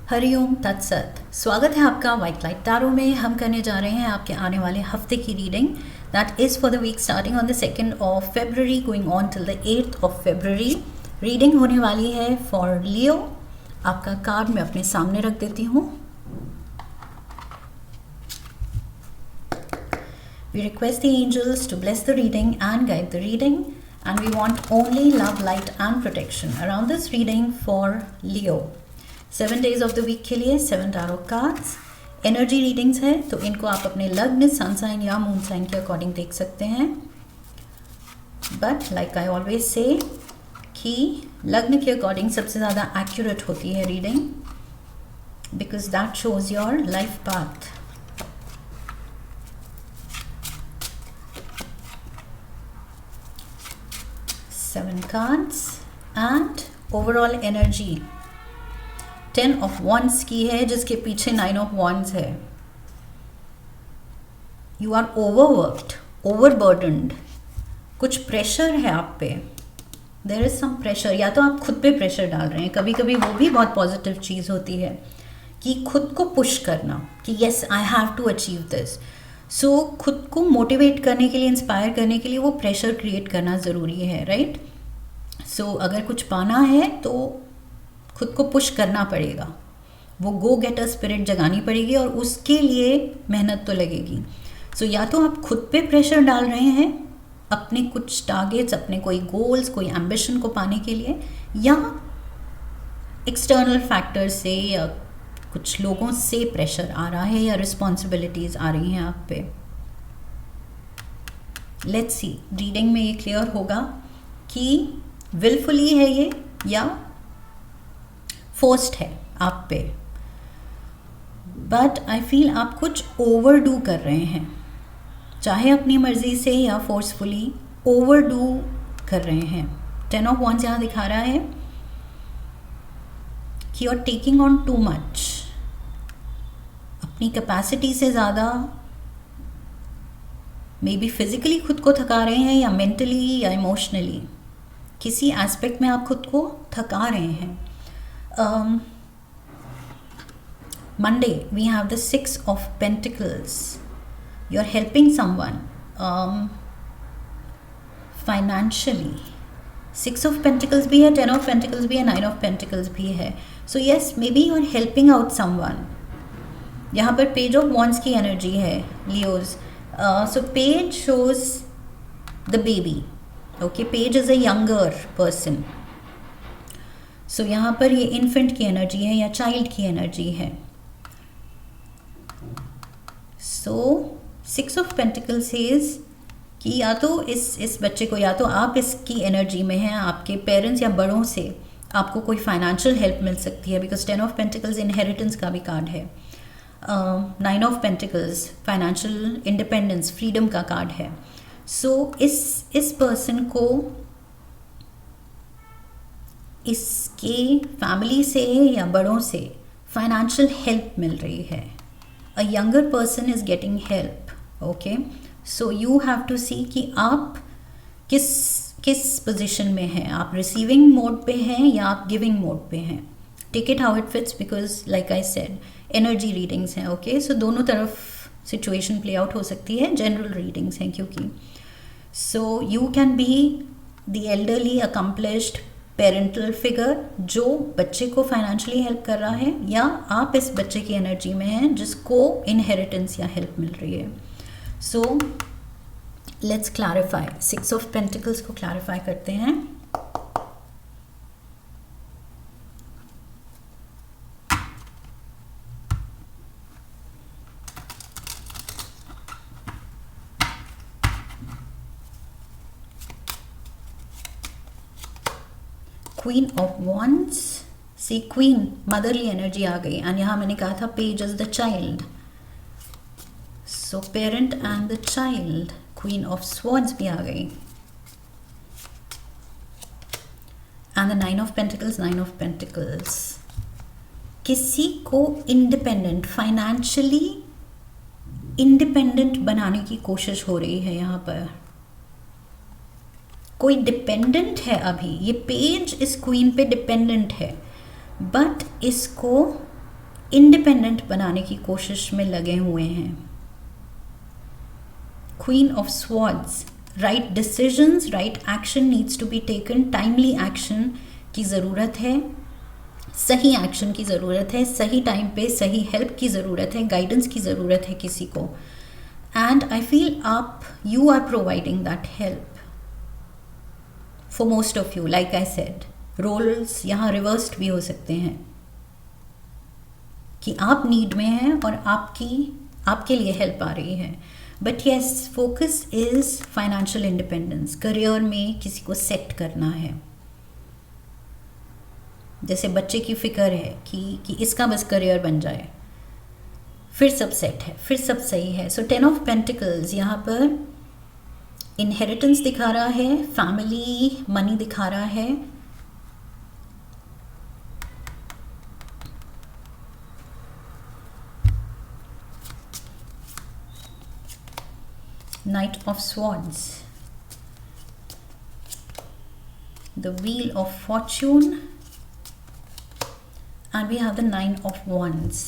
हरिओम तत्सत। स्वागत है आपका व्हाइट लाइट टैरो में। हम करने जा रहे हैं आपके आने वाले हफ्ते की reading that is for the week starting on the 2nd of February going on till the 8th of February। Reading होने वाली है फॉर लियो। आपका कार्ड मैं अपने सामने रख देती हूँ। We request the angels to bless the reading and guide the reading, and we want only love, light and protection around this reading for Leo। 7 days of the week के लिए 7 tarot cards energy readings है, तो इनको आप अपने लग्न, sun sign या moon sign के अकॉर्डिंग देख सकते हैं। But like I always say कि लग्न के अकॉर्डिंग सबसे ज़्यादा एक्यूरेट होती है reading, because that shows your life path. Seven cards and overall energy 10 of Wands की है, जिसके पीछे 9 of Wands है। यू आर ओवरवर्कड, ओवरबर्डनड, कुछ प्रेशर है आप पे। देयर इज सम प्रेशर, या तो आप खुद पे प्रेशर डाल रहे हैं। कभी कभी वो भी बहुत पॉजिटिव चीज़ होती है कि खुद को पुश करना कि yes I have to achieve this. So खुद को मोटिवेट करने के लिए, इंस्पायर करने के लिए वो प्रेशर क्रिएट करना ज़रूरी है, राइट। सो अगर कुछ पाना है तो खुद को पुश करना पड़ेगा, वो गो गेटर स्पिरिट जगानी पड़ेगी और उसके लिए मेहनत तो लगेगी। सो या तो आप खुद पे प्रेशर डाल रहे हैं अपने कुछ टारगेट्स, अपने कोई गोल्स, कोई एम्बिशन को पाने के लिए, या एक्सटर्नल फैक्टर से या कुछ लोगों से प्रेशर आ रहा है या रिस्पॉन्सिबिलिटीज़ आ रही हैं आप पे। लेट्स सी, रीडिंग में ये क्लियर होगा कि विलफुली है ये या फोर्स्ड है आप पे। बट आई फील आप कुछ ओवरडू कर रहे हैं, चाहे अपनी मर्जी से या फोर्सफुली ओवरडू कर रहे हैं। 10 of Wands यहाँ दिखा रहा है कि you are taking on too much, अपनी कैपेसिटी से ज़्यादा। मे बी फिजिकली खुद को थका रहे हैं या मेंटली या इमोशनली, किसी एस्पेक्ट में आप खुद को थका रहे हैं। Monday we have the 6 of Pentacles. You're helping someone financially. 6 of Pentacles भी है, 10 of Pentacles भी है, 9 of Pentacles भी है। So yes, maybe you're helping out someone. यहाँ पर Page of Wands की एनर्जी है Leos. So Page shows the baby. Okay, Page is a younger person. सो यहाँ पर ये इन्फेंट की एनर्जी है या चाइल्ड की एनर्जी है। सो 6 ऑफ पेंटिकल सेज कि या तो इस बच्चे को, या तो आप इसकी एनर्जी में हैं, आपके पेरेंट्स या बड़ों से आपको कोई फाइनेंशियल हेल्प मिल सकती है, बिकॉज 10 ऑफ पेंटिकल्स इनहेरिटेंस का भी कार्ड है। 9 of pentacles financial independence, freedom का कार्ड है। सो इस पर्सन को इसके फैमिली से या बड़ों से फाइनेंशियल हेल्प मिल रही है। A younger person is getting help. Okay, so you have to see कि आप किस पोजीशन में हैं। आप रिसीविंग मोड पे हैं या आप गिविंग मोड पे हैं। Take it how it fits, because like I said energy readings हैं। ओके, सो दोनों तरफ सिचुएशन प्ले आउट हो सकती है, जनरल रीडिंग्स हैं क्योंकि। So you can be the elderly accomplished parental figure जो बच्चे को फाइनेंशियली हेल्प कर रहा है, या आप इस बच्चे की एनर्जी में हैं जिसको इनहेरिटेंस या हेल्प मिल रही है। So let's clarify, 6 of pentacles को क्लैरिफाई करते हैं। Queen of wands, see queen motherly energy आ गई, एंड यहाँ मैंने कहा था page is the child. So parent and the child. Queen of swords भी आ गई, and the 9 of pentacles. 9 of pentacles किसी को इंडिपेंडेंट, फाइनेंशियली इंडिपेंडेंट बनाने की कोशिश हो रही है। यहाँ पर कोई डिपेंडेंट है अभी, ये पेज इस क्वीन पे डिपेंडेंट है, बट इसको इंडिपेंडेंट बनाने की कोशिश में लगे हुए हैं। Queen of swords, right decisions, right action needs to be taken, timely action की ज़रूरत है, सही एक्शन की ज़रूरत है, सही टाइम पे सही हेल्प की ज़रूरत है, गाइडेंस की ज़रूरत है किसी को। And I feel you are providing that help for most of you. Like I said, roles यहाँ रिवर्स्ड भी हो सकते हैं कि आप नीड में हैं और आपके लिए हेल्प आ रही है। But yes, focus is financial independence, career में किसी को सेट करना है। जैसे बच्चे की फिक्र है कि इसका बस करियर बन जाए, फिर सब सेट है, फिर सब सही है। सो 10 ऑफ पेंटिकल्स यहाँ पर इनहेरिटेंस दिखा रहा है, फैमिली, मनी दिखा रहा है। Knight of Swords, the Wheel of Fortune, and we have the 9 of Wands.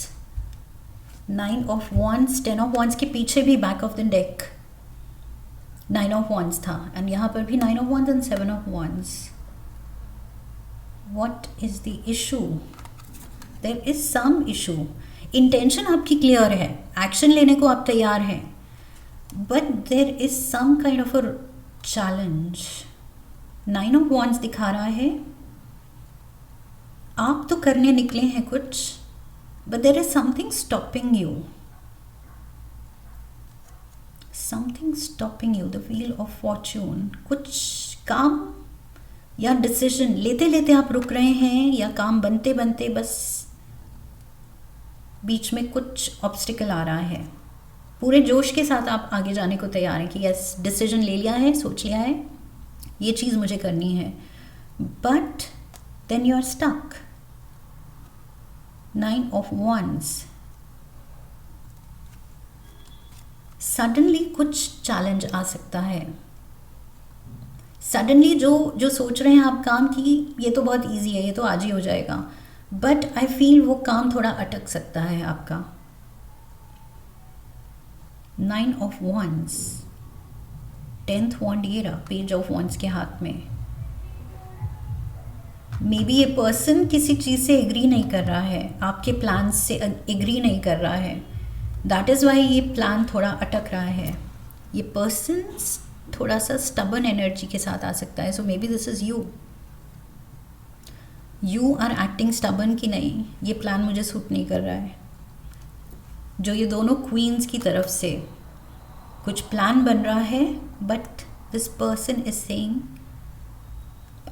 9 of Wands, 10 of Wands के पीछे भी back of the deck 9 of Wands था, एंड यहाँ पर भी 9 of Wands and 7 of Wands. What is the issue? There is some issue. Intention आपकी clear है, action लेने को आप तैयार हैं, but there is some kind of a challenge. 9 of Wands दिखा रहा है आप तो करने निकले हैं कुछ, but there is something stopping you. Something stopping you. The Wheel of Fortune. कुछ काम या डिसीजन लेते लेते आप रुक रहे हैं, या काम बनते बनते बस बीच में कुछ ऑब्स्टिकल आ रहा है। पूरे जोश के साथ आप आगे जाने को तैयार हैं कि यस, डिसीजन ले लिया है, सोच लिया है, ये चीज़ मुझे करनी है, but then you are stuck. 9 of Wands, suddenly कुछ चैलेंज आ सकता है। सडनली जो सोच रहे हैं आप काम की, ये तो बहुत इजी है, ये तो आज ही हो जाएगा, बट आई फील वो काम थोड़ा अटक सकता है आपका। 9 of Wands, 10th wand ये रहा, पेज ऑफ वॉन्ड्स के हाथ में। मे बी ये पर्सन किसी चीज़ से एग्री नहीं कर रहा है, आपके प्लान से एग्री नहीं कर रहा है, दैट इज़ वाई ये प्लान थोड़ा अटक रहा है। ये पर्सन थोड़ा सा स्टबर्न एनर्जी के साथ आ सकता है। So maybe this is you are acting stubborn कि नहीं, ये प्लान मुझे सूट नहीं कर रहा है। जो ये दोनों क्वींस की तरफ से कुछ प्लान बन रहा है, but this person is saying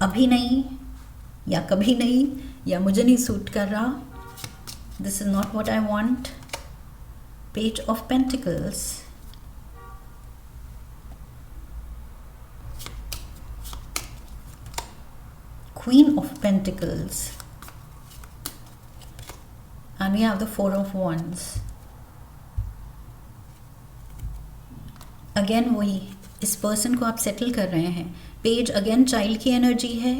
अभी नहीं, या कभी नहीं, या मुझे नहीं सूट कर रहा, this is not what I want. Page of pentacles, queen of pentacles, and we have the 4 of Wands. Again वही, इस पर्सन को आप सेटल कर रहे हैं। पेज अगेन चाइल्ड की एनर्जी है,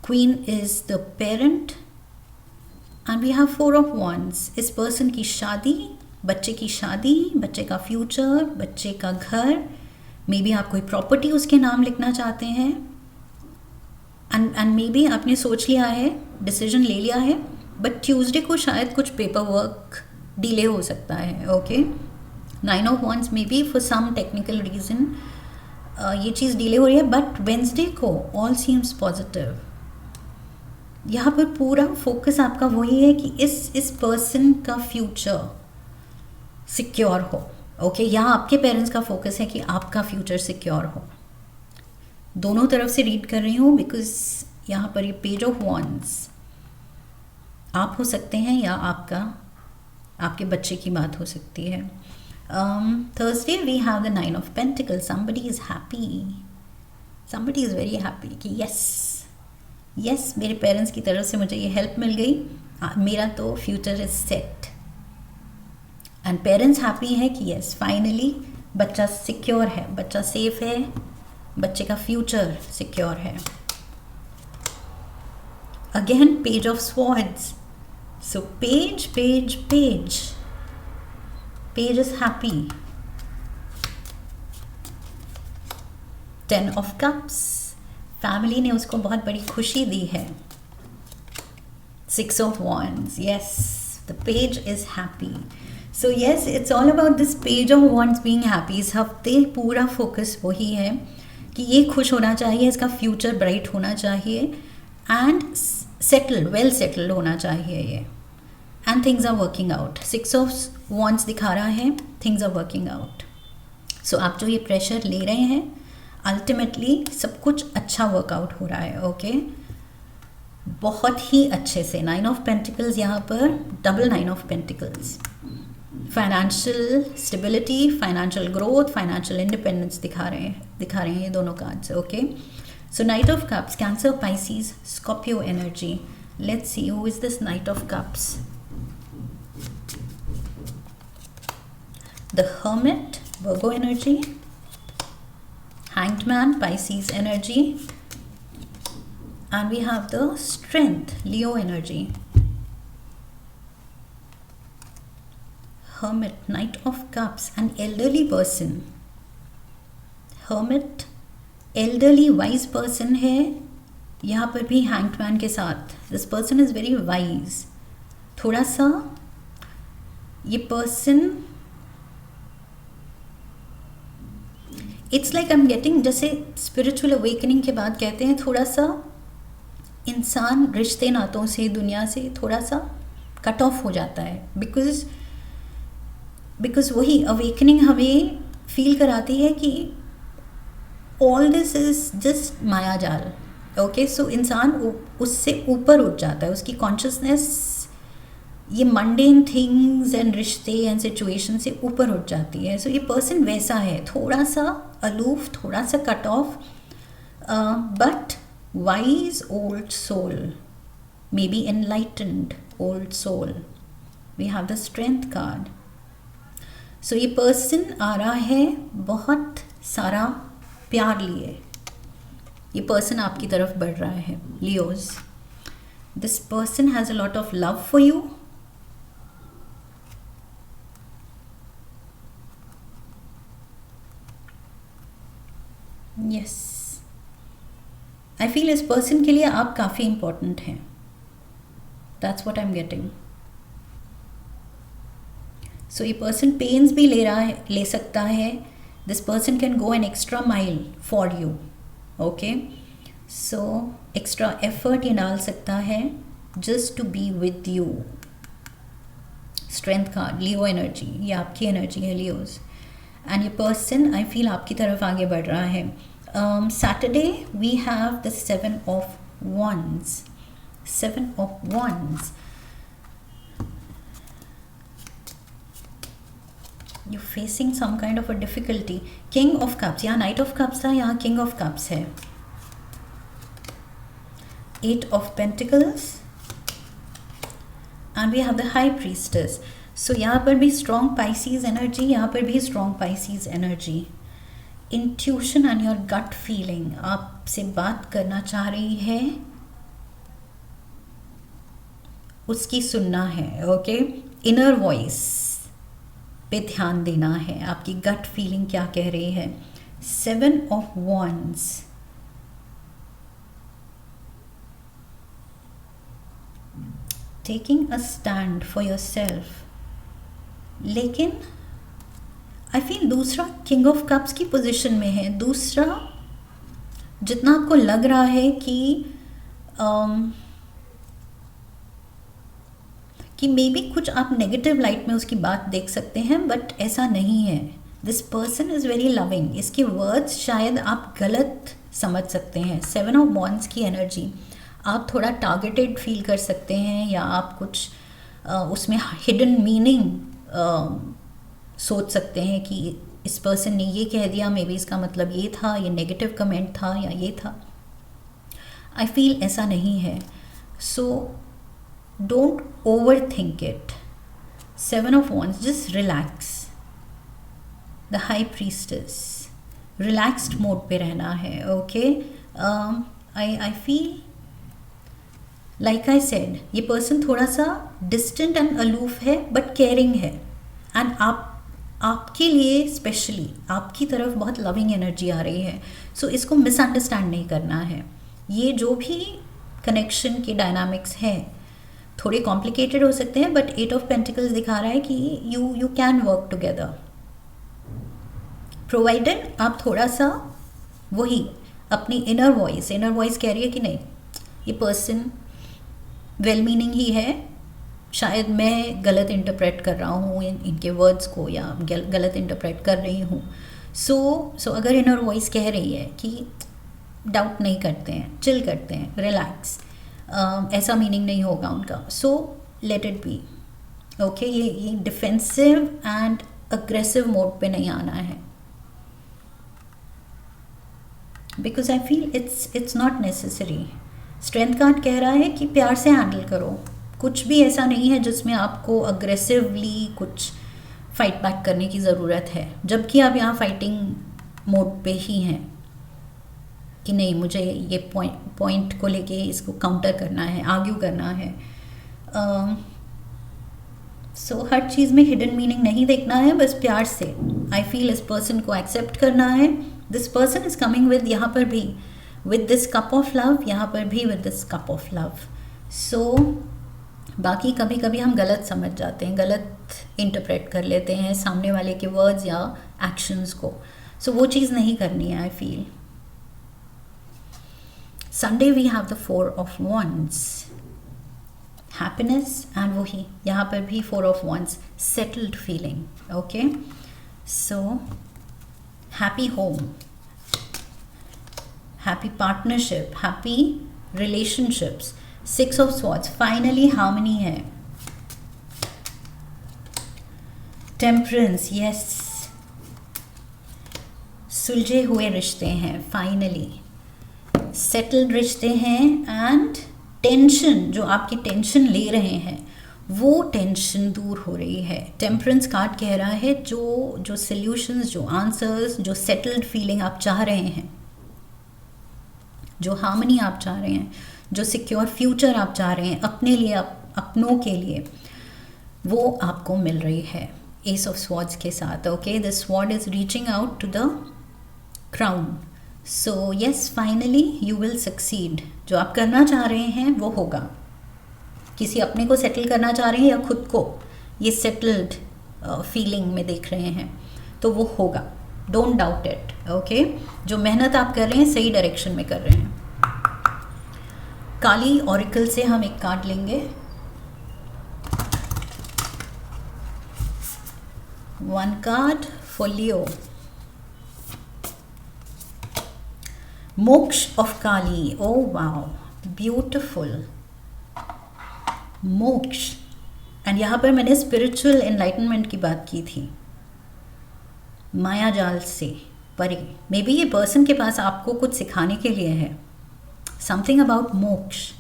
queen is the parent, and we have 4 of Wands. इस पर्सन की शादी, बच्चे की शादी, बच्चे का फ्यूचर, बच्चे का घर, मे बी आप कोई प्रॉपर्टी उसके नाम लिखना चाहते हैं, एंड मे बी आपने सोच लिया है, डिसीजन ले लिया है, बट ट्यूसडे को शायद कुछ पेपर वर्क डिले हो सकता है। Okay, 9 of Wands may be for some technical reason ये चीज़ डिले हो रही है, बट वेंसडे को ऑल सीम्स पॉजिटिव। यहाँ पर पूरा फोकस आपका वही है कि इस पर्सन का फ्यूचर सिक्योर हो। ओके, यहाँ आपके पेरेंट्स का फोकस है कि आपका फ्यूचर सिक्योर हो। दोनों तरफ से रीड कर रही हूँ, बिकॉज यहाँ पर ये पेज ऑफ वॉन्ड्स आप हो सकते हैं, या आपके बच्चे की बात हो सकती है। Thursday we have the 9 of Pentacles. Somebody is happy. Somebody is very happy कि yes मेरे पेरेंट्स की तरफ से मुझे ये हेल्प मिल गई, मेरा तो future is set. And parents happy है कि yes फाइनली बच्चा सिक्योर है, बच्चा सेफ है, बच्चे का फ्यूचर सिक्योर है। Again page of swords, So page, page, page. Page is happy. 10 of cups. Family ने उसको बहुत बड़ी खुशी दी है. 6 of wands. Yes, the page is happy. So yes, it's all about this page of wands being happy. इस हफ्ते पूरा focus वही है कि ये खुश होना चाहिए, इसका फ्यूचर ब्राइट होना चाहिए एंड सेटल्ड, वेल सेटल्ड होना चाहिए ये. And things are working out. 6 of wands दिखा रहा है, things are working out. So आप जो ये प्रेशर ले रहे हैं, अल्टीमेटली सब कुछ अच्छा वर्कआउट हो रहा है. ओके, बहुत ही अच्छे से. 9 ऑफ पेंटिकल्स यहाँ पर, double 9 of pentacles. Financial stability, financial growth, financial independence दिखा रहे हैं ये दोनों cards. Okay, so night of cups, cancer, Pisces, Scorpio energy. Let's see who is this night of cups. The Hermit, Virgo energy. Hanged Man, Pisces energy. And we have the Strength, Leo energy. Hermit, Knight of Cups, an elderly person. Hermit, elderly, wise person है. यहाँ पर भी Hanged Man के साथ. This person is very wise. थोड़ा सा ये person, it's like I am getting, जैसे स्पिरिचुअल अवेकनिंग के बाद कहते हैं थोड़ा सा इंसान रिश्ते नातों से, दुनिया से थोड़ा सा कट ऑफ हो जाता है. बिकॉज वही अवेकनिंग हमें फील कराती है कि ऑल दिस इज जस्ट माया जाल. ओके, सो इंसान उससे ऊपर उठ जाता है, उसकी कॉन्शियसनेस ये मंडेन थिंग्स एंड रिश्ते एंड सिचुएशन से ऊपर उठ जाती है. सो ये पर्सन वैसा है, थोड़ा सा अलूफ, थोड़ा सा cut off, but wise old soul, maybe enlightened old soul. We have the strength card. So ये पर्सन आ रहा है बहुत सारा प्यार लिए. ये पर्सन आपकी तरफ बढ़ रहा है, Leos. This person has a lot of love for you. Yes, I feel इस पर्सन के लिए आप काफ़ी इम्पोर्टेंट हैं. That's what I am getting. So ये पर्सन पेन्स भी ले सकता है. This person can go an extra mile for you. Okay, so extra effort ये डाल सकता है just to be with you. Strength card, Leo energy, ये आपकी एनर्जी है लियोज. एंड ये पर्सन आई फील आपकी तरफ आगे बढ़ रहा है. Saturday we have the 7 of wands. 7 of wands. You're facing some kind of a difficulty. King of cups, यहाँ knight of cups था, यहाँ king of cups है. 8 of pentacles and we have the high priestess. So यहाँ पर भी strong Pisces energy, यहाँ पर भी strong Pisces energy. Intuition and your gut feeling, आपसे बात करना चाह रही है, उसकी सुनना है. ओके, इनर वॉइस पे ध्यान देना है, आपकी गट फीलिंग क्या कह रही है. 7 of wands. Taking a stand for yourself. लेकिन आई फील दूसरा किंग ऑफ कप्स की पोजीशन में है. दूसरा जितना आपको लग रहा है कि मे बी कुछ आप नेगेटिव लाइट में उसकी बात देख सकते हैं, बट ऐसा नहीं है. This person is very loving. इसके वर्ड्स शायद आप गलत समझ सकते हैं. 7 ऑफ wands की एनर्जी, आप थोड़ा टारगेटेड फील कर सकते हैं, या आप कुछ उसमें हिडन मीनिंग सोच सकते हैं कि इस पर्सन ने ये कह दिया, मे बी इसका मतलब ये था, ये नेगेटिव कमेंट था या ये था. आई फील ऐसा नहीं है. So don't over think it. 7 of wands, just relax. The high priestess, relaxed mode पे रहना है. Okay, I feel like I said, ये पर्सन थोड़ा सा डिस्टेंट एंड अलूफ है बट केयरिंग है, एंड आपके लिए स्पेशली आपकी तरफ बहुत लविंग एनर्जी आ रही है. सो इसको मिसअंडरस्टैंड नहीं करना है. ये जो भी कनेक्शन के डायनामिक्स हैं थोड़े कॉम्प्लिकेटेड हो सकते हैं, बट 8 ऑफ पेंटिकल्स दिखा रहा है कि you can work together, provided आप थोड़ा सा वही अपनी इनर वॉइस कह रही है कि नहीं, ये पर्सन वेल मीनिंग ही है, शायद मैं गलत इंटरप्रेट कर रहा हूँ इनके वर्ड्स को, या गलत इंटरप्रेट कर रही हूँ. सो अगर इनर वॉइस कह रही है कि डाउट नहीं करते हैं, चिल करते हैं, रिलैक्स, ऐसा मीनिंग नहीं होगा उनका, so let it be okay. ये डिफेंसिव एंड अग्रेसिव मोड पे नहीं आना है, because I feel it's not necessary. Strength card कह रहा है कि प्यार से हैंडल करो, कुछ भी ऐसा नहीं है जिसमें आपको अग्रेसिवली कुछ फाइट बैक करने की ज़रूरत है, जबकि आप यहाँ फाइटिंग मोड पे ही हैं कि नहीं मुझे ये पॉइंट को लेके इसको काउंटर करना है, आर्ग्यू करना है. सो हर चीज़ में हिडन मीनिंग नहीं देखना है, बस प्यार से आई फील इस पर्सन को एक्सेप्ट करना है. This person is coming with, यहाँ पर भी with this cup of love, यहाँ पर भी with this cup of love. So बाकी कभी कभी हम गलत समझ जाते हैं, गलत इंटरप्रेट कर लेते हैं सामने वाले के वर्ड्स या एक्शंस को. सो वो चीज़ नहीं करनी है I feel. Sunday we have the 4 of wands, happiness, and वही यहाँ पर भी 4 of wands, settled feeling. Okay, so happy home, happy partnership, happy relationships. 6 of swords, finally harmony है. टेम्परेंस, यस, सुलझे हुए रिश्ते हैं, फाइनली सेटल्ड रिश्ते हैं. एंड टेंशन, जो आपकी टेंशन ले रहे हैं वो टेंशन दूर हो रही है. टेम्परेंस कार्ड कह रहा है जो सॉल्यूशंस, जो आंसर्स, जो सेटल्ड फीलिंग आप चाह रहे हैं, जो हार्मनी आप चाह रहे हैं, जो सिक्योर फ्यूचर आप चाह रहे हैं अपने लिए, अपनों के लिए, वो आपको मिल रही है एस ऑफ स्वॉर्ड्स के साथ. Okay, the sword is reaching out to the crown. So yes, finally you will succeed. जो आप करना चाह रहे हैं वो होगा. किसी अपने को सेटल करना चाह रहे हैं या खुद को ये सेटल्ड फीलिंग में देख रहे हैं तो वो होगा. Don't doubt it. ओके, जो मेहनत आप कर रहे हैं सही डायरेक्शन में कर रहे हैं. काली ऑरिकल से हम एक कार्ड लेंगे. 1 कार्ड फॉर लियो. मोक्ष of Kali. Oh wow, beautiful. मोक्ष, एंड यहाँ पर मैंने स्पिरिचुअल एनलाइटनमेंट की बात की थी, माया जाल से परे. मे बी ये पर्सन के पास आपको कुछ सिखाने के लिए है, समथिंग अबाउट मोक्ष.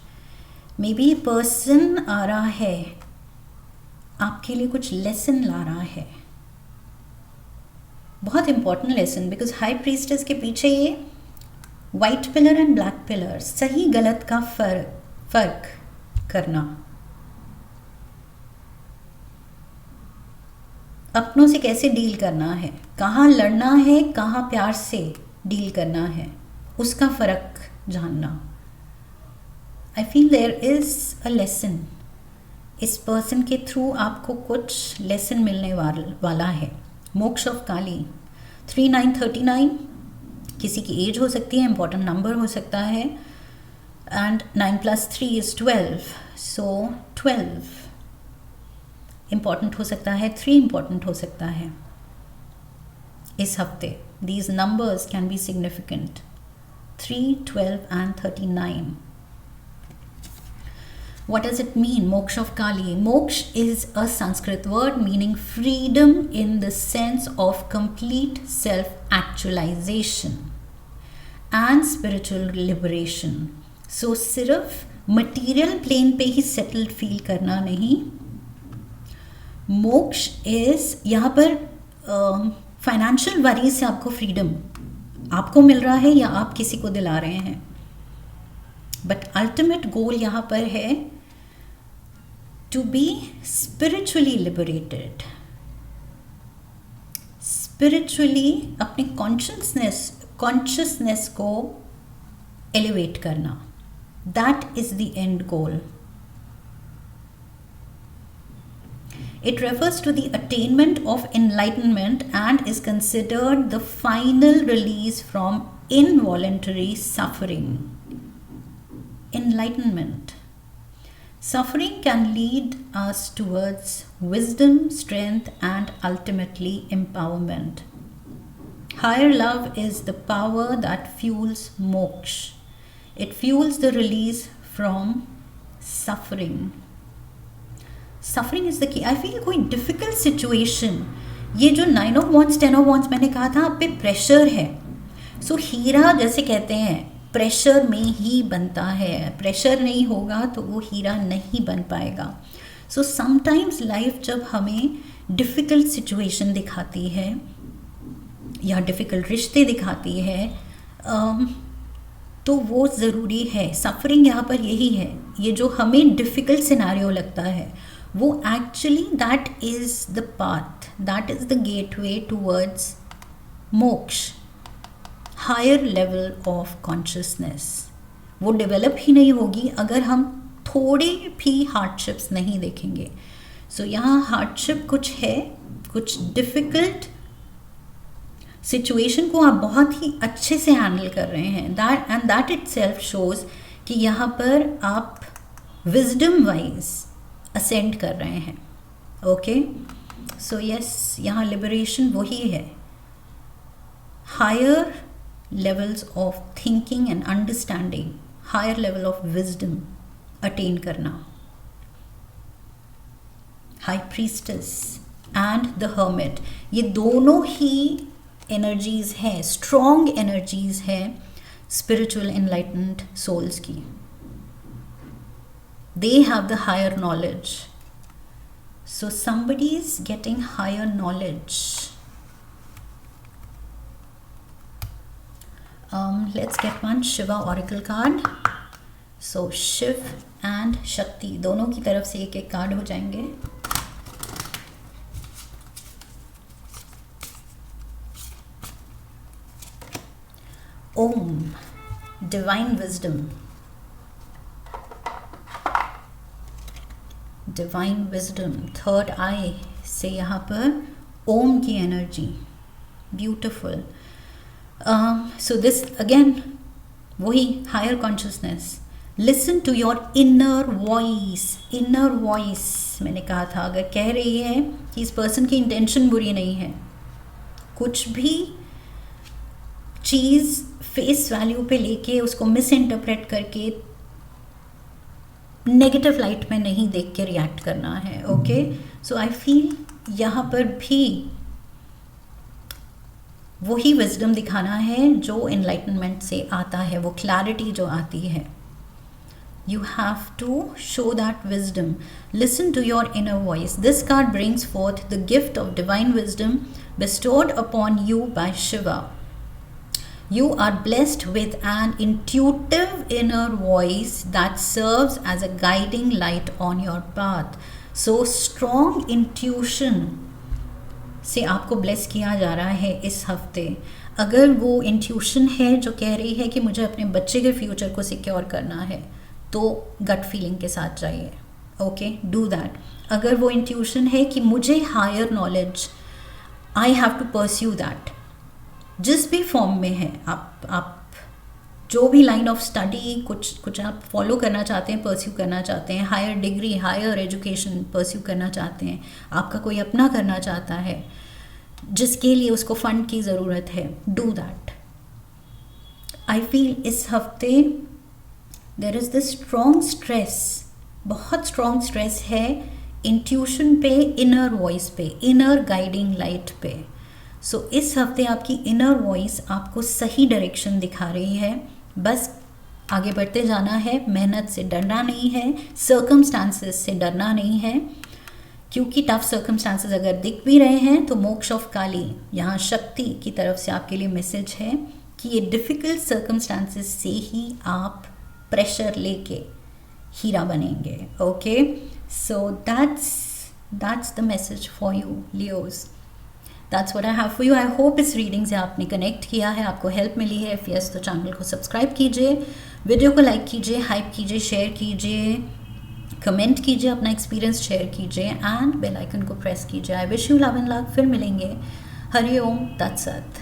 मे बी ये पर्सन आ रहा है आपके लिए, कुछ लेसन ला रहा है, बहुत important lesson. Because high priestess के पीछे ये white pillar and black pillar, सही गलत का फर्क करना, अपनों से कैसे डील करना है, कहाँ लड़ना है, कहाँ प्यार से डील करना है, उसका फ़र्क जानना. I feel there is a lesson. इस पर्सन के थ्रू आपको कुछ लेसन मिलने वाला है. मोक्ष ऑफ काली. 3939 किसी की एज हो सकती है, इंपॉर्टेंट नंबर हो सकता है. And 9 + 3 is 12. सो 12 इम्पॉर्टेंट हो सकता है, 3 इम्पॉर्टेंट हो सकता है इस हफ्ते. These numbers can be significant. 3, 12 and 39. What does it mean? Moksha of Kali. Moksh is a Sanskrit word meaning freedom in the sense of complete self-actualization and spiritual liberation. So सिर्फ material plane पे ही settled feel करना नहीं. मोक्ष is यहाँ पर financial worries से आपको freedom आपको मिल रहा है या आप किसी को दिला रहे हैं. बट अल्टीमेट गोल यहाँ पर है to be spiritually liberated, spiritually अपनी कॉन्शियसनेस को एलिवेट करना. That is the end goal. It refers to the attainment of enlightenment and is considered the final release from involuntary suffering. Enlightenment. Suffering can lead us towards wisdom, strength, and ultimately empowerment. Higher love is the power that fuels moksha. It fuels the release from suffering. Suffering is the key. I feel कोई difficult situation, ये जो 9 of Wands 10 of Wands मैंने कहा था आप पे pressure है. सो हीरा जैसे कहते हैं प्रेशर में ही बनता है, प्रेशर नहीं होगा तो वो हीरा नहीं बन पाएगा. सो समटाइम्स लाइफ जब हमें डिफ़िकल्ट सिचुएशन दिखाती है या डिफ़िकल्ट रिश्ते दिखाती है तो वो ज़रूरी है. सफरिंग यहाँ पर यही है, ये जो हमें डिफ़िकल्ट सिनेरियो लगता है वो actually that is the path, that is the gateway towards मोक्ष, हायर लेवल ऑफ कॉन्शियसनेस. वो डेवलप ही नहीं होगी अगर हम थोड़े भी हार्डशिप्स नहीं देखेंगे. सो यहाँ हार्डशिप कुछ है, कुछ डिफ़िकल्ट सिचुएशन को आप बहुत ही अच्छे से हैंडल कर रहे हैं. दैट इटसेल्फ शोज़ कि यहाँ पर आप विजडम वाइज असेंड कर रहे हैं. ओके, सो यस, यहाँ लिबरेशन वही है, higher levels of thinking and understanding, higher level of wisdom attain करना. High priestess and the hermit, ये दोनों ही एनर्जीज हैं, स्ट्रॉन्ग एनर्जीज हैं स्पिरिचुअल एनलाइटेंड सोल्स की. They have the higher knowledge. So somebody is getting higher knowledge. Let's get one Shiva Oracle card. So Shiv and Shakti दोनों की तरफ से एक एक कार्ड हो जाएंगे. Om, Divine Wisdom. Divine wisdom, third eye से यहाँ पर ओम की energy, beautiful. So this again वही higher consciousness. Listen to your inner voice. Inner voice मैंने कहा था अगर कह रही है कि इस पर्सन की इंटेंशन बुरी नहीं है, कुछ भी चीज़ फेस वैल्यू पे लेके उसको मिस इंटरप्रेट करके नेगेटिव लाइट में नहीं देख के रिएक्ट करना है. ओके, सो आई फील यहाँ पर भी वही विजडम दिखाना है जो एनलाइटनमेंट से आता है, वो क्लैरिटी जो आती है. You have to show that wisdom. Listen to your inner voice. This card brings forth the gift of divine wisdom bestowed upon you by Shiva. You are blessed with an intuitive inner voice that serves as a guiding light on your path. So strong intuition से आपको bless किया जा रहा है इस हफ्ते. अगर वो इंट्यूशन है जो कह रही है कि मुझे अपने बच्चे के फ्यूचर को सिक्योर करना है तो गट फीलिंग के साथ जाइए. Okay, do that. अगर वो इंट्यूशन है कि मुझे higher knowledge, I have to pursue that, जिस भी फॉर्म में है, आप जो भी लाइन ऑफ स्टडी कुछ आप फॉलो करना चाहते हैं, परस्यू करना चाहते हैं, higher degree, higher education pursue करना चाहते हैं, आपका कोई अपना करना चाहता है जिसके लिए उसको फंड की ज़रूरत है, डू दैट. आई फील इस हफ्ते there is this strong stress, बहुत स्ट्रॉन्ग स्ट्रेस है इंट्यूशन पे, इनर वॉइस पे, इनर गाइडिंग लाइट पे. सो इस हफ्ते आपकी इनर वॉइस आपको सही डायरेक्शन दिखा रही है. बस आगे बढ़ते जाना है, मेहनत से डरना नहीं है, सर्कमस्टांसेस से डरना नहीं है, क्योंकि टफ सर्कमस्टांसेस अगर दिख भी रहे हैं तो मोक्ष ऑफ काली, यहाँ शक्ति की तरफ से आपके लिए मैसेज है कि ये डिफ़िकल्ट सर्कमस्टांसेस से ही आप प्रेशर लेके हीरा बनेंगे. Okay, so that's the message for you Leos. That's what I have for you. I hope इस रीडिंग से आपने कनेक्ट किया है, आपको हेल्प मिली है. इफ़ यस तो चैनल को सब्सक्राइब कीजिए, वीडियो को लाइक कीजिए, हाइप कीजिए, शेयर कीजिए, कमेंट कीजिए, अपना एक्सपीरियंस शेयर कीजिए एंड बेल आइकन को प्रेस कीजिए. I wish you love and luck. फिर मिलेंगे. हरि ओम तत्सत.